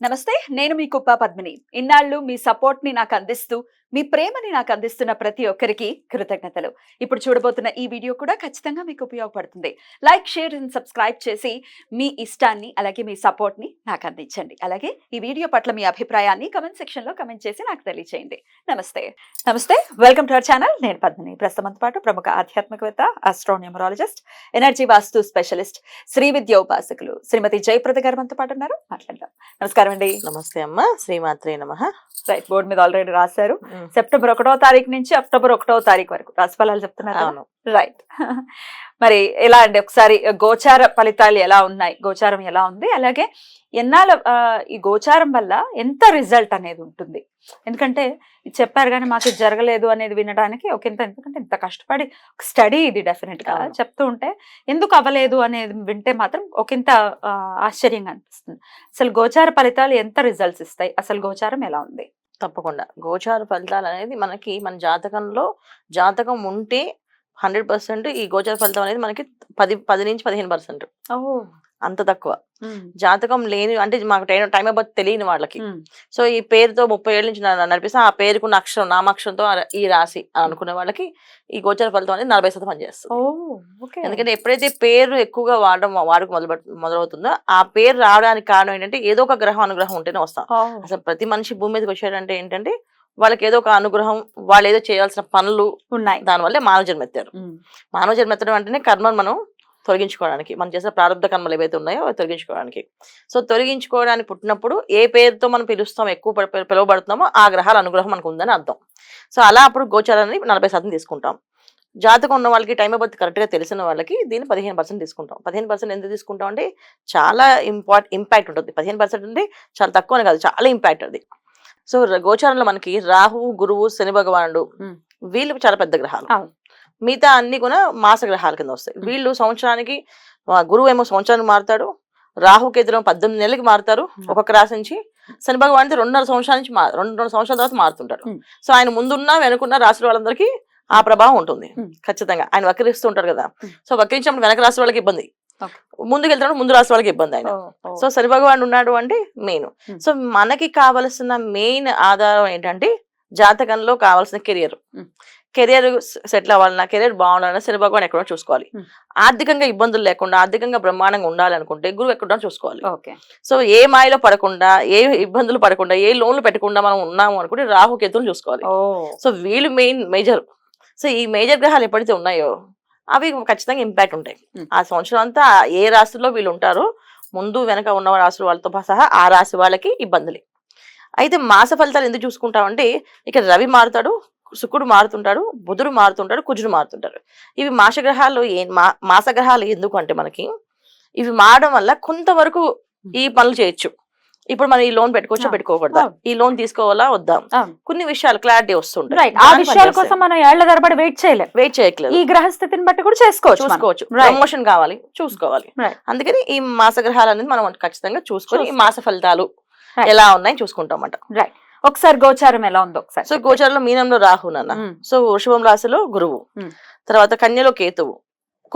నమస్తే, నేను మీ కుప్ప పద్మిని. ఇన్నాళ్ళు మీ సపోర్ట్ ని నాకు అందిస్తూ, మీ ప్రేమని నాకు అందిస్తున్న ప్రతి ఒక్కరికి కృతజ్ఞతలు. ఇప్పుడు చూడబోతున్న ఈ వీడియో కూడా ఖచ్చితంగా మీకు ఉపయోగపడుతుంది. లైక్, షేర్ అండ్ సబ్స్క్రైబ్ చేసి మీ ఇష్టాన్ని అలాగే మీ సపోర్ట్ ని నాకు అందించండి. అలాగే ఈ వీడియో పట్ల మీ అభిప్రాయాన్ని కమెంట్ సెక్షన్ లో కమెంట్ చేసి నాకు తెలియజేయండి. నమస్తే. నమస్తే, వెల్కమ్ టు అవర్ ఛానల్. నేను పద్మిని. ప్రస్తుతంతో పాటు ప్రముఖ ఆధ్యాత్మికవేత్త, ఆస్ట్రోన్యూమరాలజిస్ట్, ఎనర్జీ వాస్తు స్పెషలిస్ట్, శ్రీ విద్య ఉపాసకులు శ్రీమతి జయప్రద గారు మనతో పాటు ఉన్నారు. మాట్లాడదాం. నమస్కారం అండి. నమస్తే అమ్మ, శ్రీమాత్రే నమః. రైట్, బోర్డు మీద ఆల్రెడీ రాశారు. సెప్టెంబర్ 1వ తారీఖు నుంచి అక్టోబర్ 1వ తారీఖు వరకు రాశిఫలాలు చెప్తున్నారు. అవును. రైట్. మరి ఎలా అండి, ఒకసారి గోచార ఫలితాలు ఎలా ఉన్నాయి, గోచారం ఎలా ఉంది, అలాగే ఎన్నాళ్ళ ఈ గోచారం వల్ల ఎంత రిజల్ట్ అనేది ఉంటుంది? ఎందుకంటే ఇది చెప్పారు కానీ మాకు ఇది జరగలేదు అనేది వినడానికి ఎందుకంటే ఇంత కష్టపడి స్టడీ ఇది డెఫినెట్ గా చెప్తూ ఉంటే ఎందుకు అవ్వలేదు అనేది వింటే మాత్రం ఒకంత ఆశ్చర్యంగా అనిపిస్తుంది. అసలు గోచార ఫలితాలు ఎంత రిజల్ట్స్ ఇస్తాయి, అసలు గోచారం ఎలా ఉంది? తప్పకుండా గోచార ఫలితాలు అనేది మనకి మన జాతకం ఉంటే 100% ఈ గోచార ఫలితం అనేది మనకి 10 నుంచి 15%. అంత తక్కువ. జాతకం లేని అంటే మాకు టైం బర్త్ తెలియని వాళ్ళకి, సో ఈ పేరుతో 30 ఏళ్ళ నుంచి నడిపిస్తే ఆ పేరుకున్న అక్షరం నామాక్షరంతో ఈ రాశి అని అనుకునే వాళ్ళకి ఈ గోచార ఫలితం అనేది 40% పనిచేస్తుంది. ఎందుకంటే ఎప్పుడైతే పేరు ఎక్కువగా వాడుకు మొదలవుతుందో ఆ పేరు రావడానికి కారణం ఏంటంటే ఏదో ఒక గ్రహం అనుగ్రహం ఉంటేనే వస్తాం. అసలు ప్రతి మనిషి భూమి మీదకి వచ్చాడంటే ఏంటంటే వాళ్ళకి ఏదో ఒక అనుగ్రహం, వాళ్ళు ఏదో చేయాల్సిన పనులు ఉన్నాయి, దానివల్లే మానవ జన్మ ఎత్తారు. మానవ జన్మ ఎత్తడం అంటేనే కర్మను మనం తొలగించుకోవడానికి, మనం చేసిన ప్రారంభ కర్మలు ఏవైతే ఉన్నాయో అవి తొలగించుకోవడానికి. సో తొలగించుకోవడానికి పుట్టినప్పుడు ఏ పేరుతో మనం పిలుస్తాం, ఎక్కువ పిలువబడుతున్నామో ఆ గ్రహాల అనుగ్రహం మనకు ఉందని అర్థం. సో అలా అప్పుడు గోచారాన్ని 40% తీసుకుంటాం. జాతకం ఉన్న వాళ్ళకి టైం ఆఫ్ బర్త్ కరెక్ట్గా తెలిసిన వాళ్ళకి దీన్ని 15% తీసుకుంటాం. 15% ఎందుకు తీసుకుంటాం అంటే చాలా ఇంపాక్ట్ ఉంటుంది. 15% అంటే చాలా తక్కువ అని కాదు, చాలా ఇంపాక్ట్ అది. సో గోచారంలో మనకి రాహు, గురువు, శని భగవానుడు వీళ్ళు చాలా పెద్ద గ్రహాలు. మిగతా అన్ని కూడా మాస గ్రహాల కింద వస్తాయి. వీళ్ళు సంవత్సరానికి, గురువు ఏమో సంవత్సరానికి మారుతాడు, రాహుకేతులు 18 నెలలకి మారుతారు ఒక్కొక్క రాశి నుంచి. శని భగవాన్ 2.5 సంవత్సరాల నుంచి 2 సంవత్సరాల తర్వాత మారుతుంటాడు. సో ఆయన ముందున్న వెనుకున్న రాశుల వాళ్ళందరికీ ఆ ప్రభావం ఉంటుంది ఖచ్చితంగా. ఆయన వక్రిస్తూ ఉంటారు కదా, సో వక్రించినప్పుడు వెనక రాశి వాళ్ళకి ఇబ్బంది, ముందుకు వెళ్తున్నప్పుడు ముందు రాశి వాళ్ళకి ఇబ్బంది ఆయన. సో శని భగవాన్ ఉన్నాడు అంటే మెయిన్. సో మనకి కావలసిన మెయిన్ ఆధారం ఏంటంటే జాతకంలో కావాల్సిన కెరియర్ సెటిల్ అవ్వాలన్నా, కెరియర్ బాగుండాలన్నా శని భగవాన్ ఎక్కడో చూసుకోవాలి. ఆర్థికంగా ఇబ్బందులు లేకుండా, ఆర్థికంగా బ్రహ్మాండంగా ఉండాలనుకుంటే గురువు ఎక్కడో చూసుకోవాలి. సో ఏ మాయలో పడకుండా, ఏ ఇబ్బందులు పడకుండా, ఏ లోన్లు పెట్టకుండా మనం ఉన్నాము అనుకుంటే రాహుకేతులు చూసుకోవాలి. సో వీళ్ళు మేజర్. సో ఈ మేజర్ గ్రహాలు ఎప్పుడైతే ఉన్నాయో అవి ఖచ్చితంగా ఇంపాక్ట్ ఉంటాయి. ఆ సంవత్సరం అంతా ఏ రాశిలో వీళ్ళు ఉంటారో ముందు వెనక ఉన్న రాశుల వాళ్ళతో సహా ఆ రాశి వాళ్ళకి ఇబ్బందులే. అయితే మాస ఫలితాలు ఎందుకు చూసుకుంటామంటే ఇక్కడ రవి మారుతాడు, శుక్రుడు మారుతుంటాడు, బుధుడు మారుతుంటాడు, కుజుడు మారుతుంటాడు. ఇవి మాస గ్రహాలు ఎందుకు అంటే మనకి ఇవి మారడం వల్ల కొంతవరకు ఈ పనులు చేయొచ్చు. ఇప్పుడు మనం ఈ లోన్ పెట్టుకోవచ్చా, పెట్టుకోకూడదా, ఈ లోన్ తీసుకోవాలా వద్దా, కొన్ని విషయాలు క్లారిటీ వస్తుంటాయి. ఆ విషయాల కోసం మనం ఏళ్ల తరబడి వెయిట్ చేయట్లేదు. ఈ గ్రహస్థితిని బట్టి కూడా చేసుకోవచ్చు. ప్రమోషన్ కావాలి, చూసుకోవాలి. అందుకని ఈ మాస గ్రహాలు అనేది మనం ఖచ్చితంగా చూసుకొని ఈ మాస ఫలితాలు ఎలా ఉన్నాయి చూసుకుంటాం అన్నమాట. ఒకసారి గోచారం ఎలా ఉందో ఒకసారి. సో గోచారంలో మీనంలో రాహు నాన్న, సో వృషభం రాశిలో గురువు, తర్వాత కన్యలో కేతువు,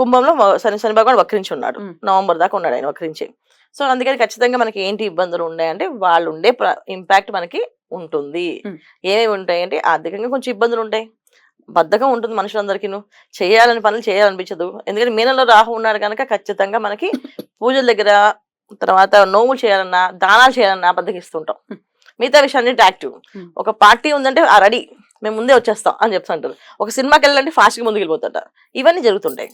కుంభంలో శని భగవాన్ వక్రించి ఉన్నాడు. నవంబర్ దాకా ఉన్నాడు ఆయన వక్రించి. సో అందుకని ఖచ్చితంగా మనకి ఏంటి ఇబ్బందులు ఉన్నాయంటే వాళ్ళు ఉండే ఇంపాక్ట్ మనకి ఉంటుంది. ఏమేమి ఉంటాయంటే ఆర్థికంగా కొంచెం ఇబ్బందులు ఉంటాయి, బద్ధకం ఉంటుంది మనుషులందరికీ, చేయాలని పనులు చేయాలనిపించదు. ఎందుకంటే మీనంలో రాహు ఉన్నాడు కనుక ఖచ్చితంగా మనకి పూజల దగ్గర, తర్వాత నోములు చేయాలన్నా, దానాలు చేయాలన్నా బద్దకిస్తుంటాం. మిగతా విషయాన్ని యాక్టివ్. ఒక పార్టీ ఉందంటే ఆ రెడీ, మేము ముందే వచ్చేస్తాం అని చెప్తుంటారు. ఒక సినిమాకి వెళ్ళాలంటే ఫాస్ట్గా ముందుకు వెళ్ళిపోతుంటారు. ఇవన్నీ జరుగుతుంటాయి,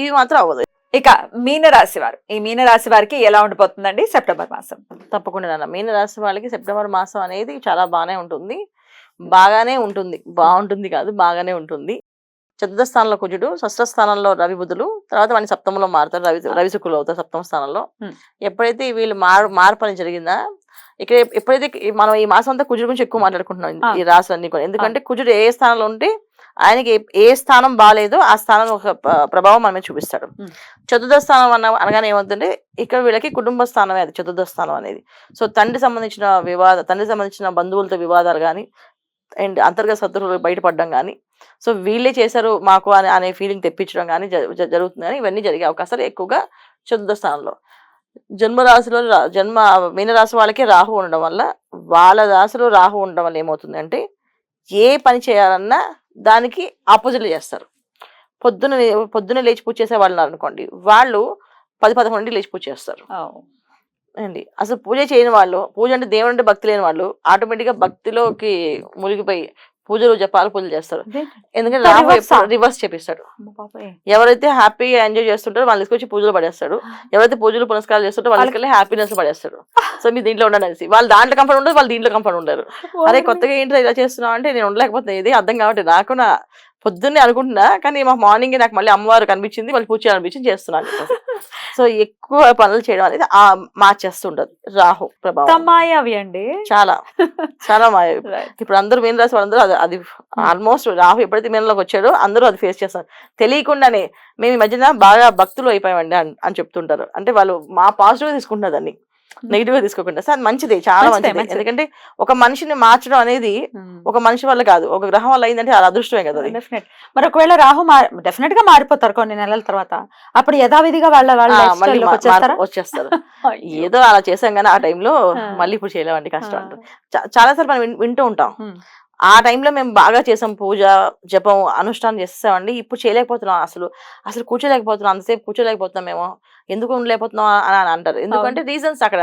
ఇవి మాత్రం అవ్వదు. ఇక మీనరాశి వారు, ఈ మీనరాశి వారికి ఎలా ఉండిపోతుందండి సెప్టెంబర్ మాసం? తప్పకుండా నాన్న, మీనరాశి వాళ్ళకి సెప్టెంబర్ మాసం అనేది చాలా బాగానే ఉంటుంది. బాగుంటుంది కాదు, బాగానే ఉంటుంది. చతుర్థ స్థానంలో కుజుడు, షష్ఠ స్థానంలో రవి బుధులు, తర్వాత వాడిని సప్తమంలో మారుతారు, రవి శుక్రులు అవుతారు సప్తమ స్థానంలో. ఎప్పుడైతే వీళ్ళు మార్పు జరిగిందా, ఇక్కడ ఎప్పుడైతే మనం ఈ మాసం అంతా కుజుడు గురించి ఎక్కువ మాట్లాడుకుంటున్నాం ఈ రాశులన్నీ కూడా. ఎందుకంటే కుజుడు ఏ స్థానంలో ఉంటే ఆయనకి ఏ స్థానం బాగాలేదో ఆ స్థానం ఒక ప్రభావం మనమే చూపిస్తాడు. చతుర్థ స్థానం అనగానే ఏమవుతుందంటే ఇక్కడ వీళ్ళకి కుటుంబ స్థానమే అది చతుర్థ స్థానం అనేది. సో తండ్రికి సంబంధించిన బంధువులతో వివాదాలు కానీ, అండ్ అంతర్గత శత్రువులు బయటపడడం కానీ, సో వీళ్ళే చేశారు మాకు అనే ఫీలింగ్ తెప్పించడం కానీ జరుగుతుంది. కానీ ఇవన్నీ జరిగే అవకాశాలు ఎక్కువగా చతుర్థ స్థానంలో. జన్మరాశిలో మీనరాశి వాళ్ళకి రాహు ఉండడం వల్ల, వాళ్ళ రాశిలో రాహు ఉండడం వల్ల ఏమవుతుంది అంటే, ఏ పని చేయాలన్నా దానికి ఆపోజిట్ చేస్తారు. పొద్దున్న లేచి పూజ చేసే వాళ్ళు అనుకోండి, వాళ్ళు 10-11 లేచి పూజ చేస్తారు అండి. అసలు పూజ చేయని వాళ్ళు, పూజ అంటే దేవుడు అంటే భక్తి లేని వాళ్ళు ఆటోమేటిక్ గా భక్తిలోకి మునిగిపోయి పూజలు పూజలు చేస్తారు. ఎందుకంటే రాహు రివర్స్ చేపిస్తాడు. ఎవరైతే హ్యాపీగా ఎంజాయ్ చేస్తుంటారో వాళ్ళు తీసుకొచ్చి పూజలు పడేస్తాడు. ఎవరైతే పూజలు పునస్కారాలు చేస్తుంటారో వాళ్ళకి హ్యాపీనెస్ పడేస్తాడు. సో మీరు దీంట్లో ఉండనేసి వాళ్ళు దాంట్లో కంఫర్ట్ ఉండదు, వాళ్ళు దీంట్లో కంఫర్ట్ ఉండరు. అరే కొత్తగా ఏంటో ఇలా చేస్తున్నావు అంటే నేను ఉండలేకపోతే ఇది అర్థం కాబట్టి నాకు నా పొద్దున్నే అనుకుంటున్నా, కానీ మాకు మార్నింగ్ నాకు మళ్ళీ అమ్మవారు కనిపించింది, మళ్ళీ పూజ చేయాలనిపించింది చేస్తున్నాను. సో ఎక్కువ పనులు చేయడం అనేది మార్చేస్తుంటది రాహు ప్రభావం. మాయావి అండి, చాలా చాలా మాయావి. ఇప్పుడు అందరూ మీన రాశి వాళ్ళందరూ అది ఆల్మోస్ట్ రాహు ఎప్పుడైతే మీనలోకి వచ్చాడో అందరూ అది ఫేస్ చేస్తారు. తెలియకుండానే మేము ఈ మధ్యన బాగా భక్తులు అయిపోయామండి అని చెప్తుంటారు. అంటే వాళ్ళు మా పాజిటివ్ గా తీసుకుంటున్నారు దాన్ని, నెగిటివ్ గా తీసుకోకుండా. సార్ మంచిది, చాలా మంచిది. ఎందుకంటే ఒక మనిషిని మార్చడం అనేది ఒక మనిషి వల్ల కాదు, ఒక గ్రహం వల్ల అయిందంటే అది అదృష్టమే కదా. మరి ఒకవేళ రాహు డెఫినెట్ గా మారిపోతారు కొన్ని నెలల తర్వాత, అప్పుడు యథావిధిగా వచ్చేస్తారు. ఏదో అలా చేసాం కానీ ఆ టైంలో మళ్ళీ ఇప్పుడు చేయలేమండి, కష్టం అంటారు. చాలా సార్లు మనం వింటూ ఉంటాం. ఆ టైంలో మేము బాగా చేసాం, పూజ జపం అనుష్ఠానం చేస్తామండి, ఇప్పుడు చేయలేకపోతున్నాం, అసలు కూర్చోలేకపోతున్నాం, అంతసేపు కూర్చోలేకపోతున్నాం, మేము ఎందుకు ఉండలేకపోతున్నాం అని అంటారు. ఎందుకంటే రీజన్స్ అక్కడ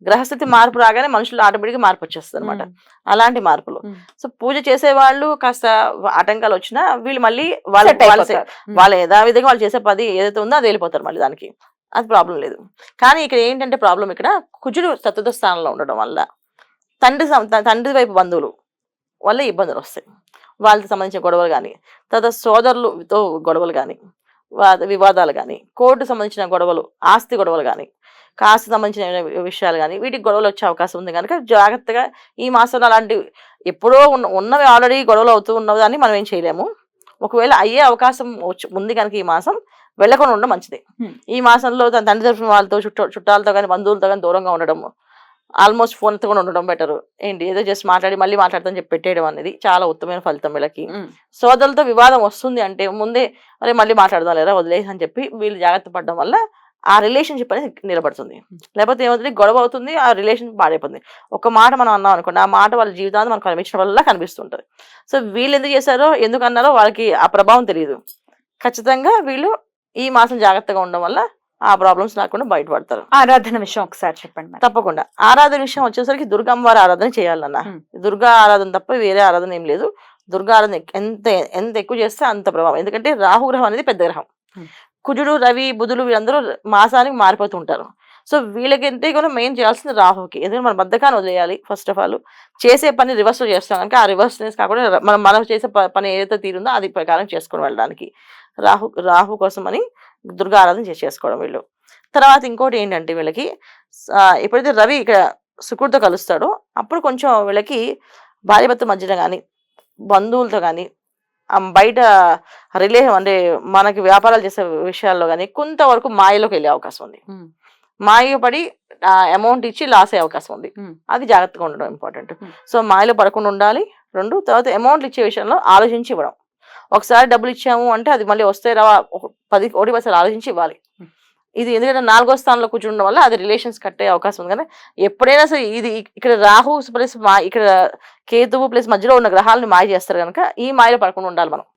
గ్రహస్థితి మార్పు రాగానే మనుషులు ఆటోమేటిక్గా మార్పు వచ్చేస్తుంది అనమాట. అలాంటి మార్పులు. సో పూజ చేసే వాళ్ళు కాస్త ఆటంకాలు వచ్చినా వీళ్ళు మళ్ళీ వాళ్ళ యథావిధిగా వాళ్ళు చేసే పది ఏదైతే ఉందో అది వెళ్ళిపోతారు మళ్ళీ, దానికి అది ప్రాబ్లం లేదు. కానీ ఇక్కడ ఏంటంటే ప్రాబ్లం, ఇక్కడ కుజుడు చతుర్థ స్థానంలో ఉండడం వల్ల తండ్రి వైపు బంధువులు వల్ల ఇబ్బందులు వస్తాయి. వాళ్ళకి సంబంధించిన గొడవలు కానీ, తర్వాత సోదరులతో గొడవలు కానీ, వివాదాలు కానీ, కోర్టు సంబంధించిన గొడవలు, ఆస్తి గొడవలు కానీ, కాస్త సంబంధించిన విషయాలు కానీ, వీటికి గొడవలు వచ్చే అవకాశం ఉంది కనుక జాగ్రత్తగా ఈ మాసంలో అలాంటివి ఎప్పుడో ఉన్నవి ఆల్రెడీ గొడవలు అవుతూ ఉన్నదాన్ని మనం ఏం చేయలేము. ఒకవేళ అయ్యే అవకాశం ఉంది కనుక ఈ మాసం వెళ్ళకుండా ఉండడం మంచిది. ఈ మాసంలో తన తండ్రి తరఫున వాళ్ళతో చుట్టాలతో కానీ బంధువులతో కానీ దూరంగా ఉండడము, ఆల్మోస్ట్ ఫోన్ ఎత్తుకొని ఉండడం బెటర్. ఏంటి ఏదో జస్ట్ మాట్లాడి మళ్ళీ మాట్లాడతాను చెప్పి పెట్టేయడం అనేది చాలా ఉత్తమమైన ఫలితం వీళ్ళకి. సోదరులతో వివాదం వస్తుంది అంటే ముందే అరే మళ్ళీ మాట్లాడదాం లేదా వదిలేసి అని చెప్పి వీళ్ళు జాగ్రత్త పడడం వల్ల ఆ రిలేషన్షిప్ అనేది నిలబడుతుంది. లేకపోతే ఏమవుతుంది, గొడవ అవుతుంది, ఆ రిలేషన్ పాడైపోతుంది. ఒక మాట మనం అన్నాం అనుకోండి, ఆ మాట వాళ్ళ జీవితాన్ని మనకు కనిపించడం వల్ల కనిపిస్తుంటది. సో వీళ్ళు ఎందుకు చేశారో ఎందుకు అన్నారో వాళ్ళకి ఆ ప్రభావం తెలియదు. ఖచ్చితంగా వీళ్ళు ఈ మాసం జాగ్రత్తగా ఉండడం వల్ల ఆ ప్రాబ్లమ్స్ రాకుండా బయటపడతారు. ఆరాధన విషయం ఒకసారి చెప్పండి. తప్పకుండా. ఆరాధన విషయం వచ్చేసరికి దుర్గమ్మవారి ఆరాధన చేయాలన్న, దుర్గా ఆరాధన తప్ప వేరే ఆరాధన ఏం లేదు. దుర్గా ఆరాధన ఎంత ఎక్కువ చేస్తే అంత ప్రభావం. ఎందుకంటే రాహుగ్రహం అనేది పెద్ద గ్రహం. కుజుడు రవి బుధులు వీళ్ళందరూ మాసానికి మారిపోతుంటారు. సో వీళ్ళకంటే కూడా మెయిన్ చేయాల్సింది రాహుకి. ఎందుకంటే మన బద్ధకాన్ని వదిలేయాలి. ఫస్ట్ ఆఫ్ ఆల్ చేసే పని రివర్స్ చేస్తాం కనుక ఆ రివర్స్నెస్ కాకుండా మనం చేసే పని ఏదైతే తీరుందో అది ప్రకారం చేసుకొని వెళ్ళడానికి రాహు కోసం అని దుర్గా ఆరాధన చేసుకోవడం వీళ్ళు. తర్వాత ఇంకోటి ఏంటంటే వీళ్ళకి ఎప్పుడైతే రవి ఇక్కడ శుక్రుడితో కలుస్తాడో అప్పుడు కొంచెం వీళ్ళకి భార్యాభర్త మధ్యన కానీ బంధువులతో కానీ బయట రిలేషన్ అంటే మనకి వ్యాపారాలు చేసే విషయాల్లో కానీ కొంతవరకు మాయలోకి వెళ్ళే అవకాశం ఉంది. మాయ పడి అమౌంట్ ఇచ్చి లాస్ అయ్యే అవకాశం ఉంది. అది జాగ్రత్తగా ఉండడం ఇంపార్టెంట్. సో మాయలో పడకుండా ఉండాలి. రెండు, తర్వాత అమౌంట్లు ఇచ్చే విషయంలో ఆలోచించి ఇవ్వడం. ఒకసారి డబ్బులు ఇచ్చాము అంటే అది మళ్ళీ వస్తే రావా 10 ఆలోచించి ఇవ్వాలి. ఇది ఎందుకంటే 4వ స్థానంలో కూర్చుండడం వల్ల అది రిలేషన్స్ కట్టే అవకాశం ఉంది. కానీ ఎప్పుడైనా సరే ఇది ఇక్కడ రాహు ప్లస్ ఇక్కడ కేతువు ప్లస్ మధ్యలో ఉన్న గ్రహాలను మాయ చేస్తారు కనుక ఈ మాయలో పడకుండా ఉండాలి మనం.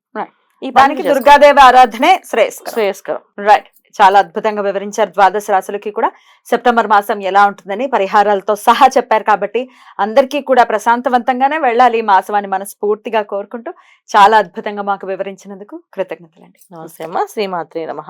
ఈ దానికి దుర్గాదేవి ఆరాధనే శ్రేయస్కరం. రైట్. చాలా అద్భుతంగా వివరించారు. ద్వాదశ రాశులకి కూడా సెప్టెంబర్ మాసం ఎలా ఉంటుందని పరిహారాలతో సహా చెప్పారు. కాబట్టి అందరికీ కూడా ప్రశాంతవంతంగానే వెళ్ళాలి ఈ మాసం అని మనస్ఫూర్తిగా కోరుకుంటూ చాలా అద్భుతంగా మాకు వివరించినందుకు కృతజ్ఞతలండి. నమస్తే అమ్మ. శ్రీమాత్రే నమః.